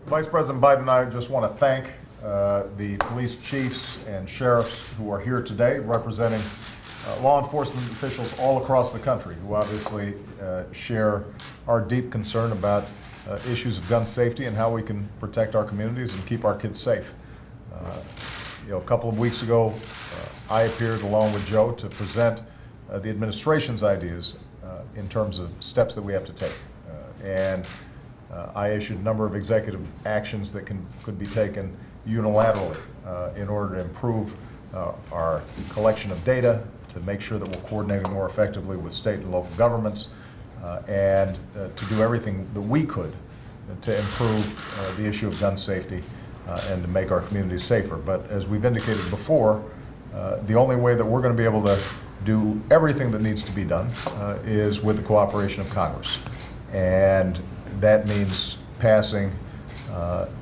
Vice President Biden and I just want to thank the police chiefs and sheriffs who are here today representing law enforcement officials all across the country who obviously share our deep concern about issues of gun safety and how we can protect our communities and keep our kids safe. A couple of weeks ago, I appeared along with Joe to present the administration's ideas in terms of steps that we have to take. I issued a number of executive actions that could be taken unilaterally in order to improve our collection of data, to make sure that we're coordinating more effectively with state and local governments, and to do everything that we could to improve the issue of gun safety and to make our communities safer. But as we've indicated before, the only way that we're going to be able to do everything that needs to be done is with the cooperation of Congress. And that means passing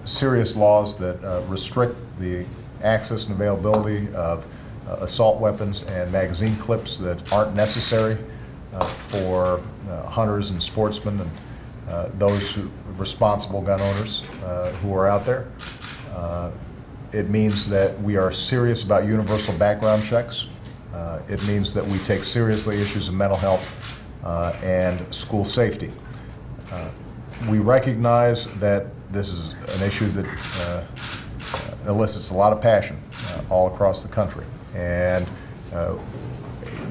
serious laws that restrict the access and availability of assault weapons and magazine clips that aren't necessary for hunters and sportsmen and those responsible gun owners who are out there. It means that we are serious about universal background checks. It means that we take seriously issues of mental health and school safety. We recognize that this is an issue that elicits a lot of passion all across the country. And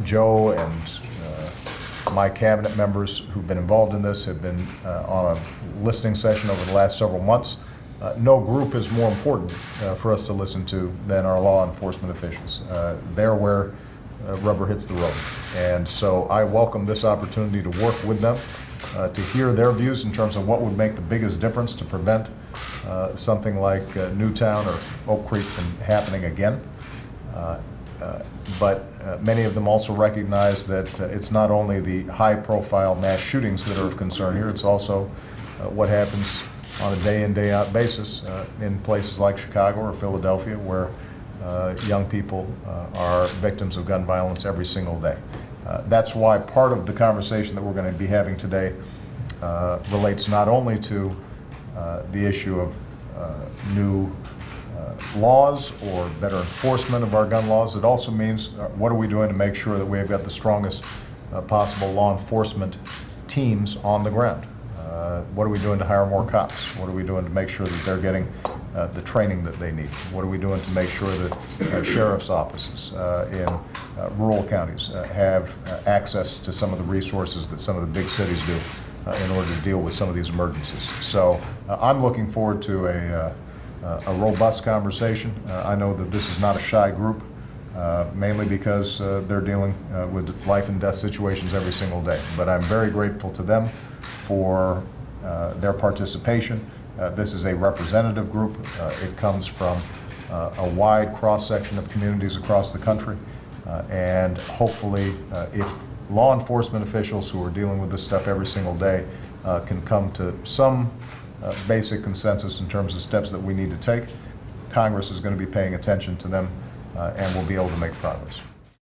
Joe and my cabinet members who've been involved in this have been on a listening session over the last several months. No group is more important for us to listen to than our law enforcement officials. They're where rubber hits the road. And so I welcome this opportunity to work with them, to hear their views in terms of what would make the biggest difference to prevent something like Newtown or Oak Creek from happening again. But many of them also recognize that it's not only the high-profile mass shootings that are of concern here, it's also what happens on a day-in, day-out basis in places like Chicago or Philadelphia, where young people are victims of gun violence every single day. That's why part of the conversation that we're going to be having today relates not only to the issue of new laws or better enforcement of our gun laws. It also means what are we doing to make sure that we've got the strongest possible law enforcement teams on the ground. What are we doing to hire more cops? What are we doing to make sure that they're getting the training that they need? What are we doing to make sure that sheriff's offices in rural counties have access to some of the resources that some of the big cities do in order to deal with some of these emergencies? So I'm looking forward to a robust conversation. I know that this is not a shy group, mainly because they're dealing with life and death situations every single day. But I'm very grateful to them for their participation. This is a representative group. It comes from a wide cross-section of communities across the country. And hopefully, if law enforcement officials who are dealing with this stuff every single day can come to some basic consensus in terms of steps that we need to take, Congress is going to be paying attention to them and we'll be able to make progress.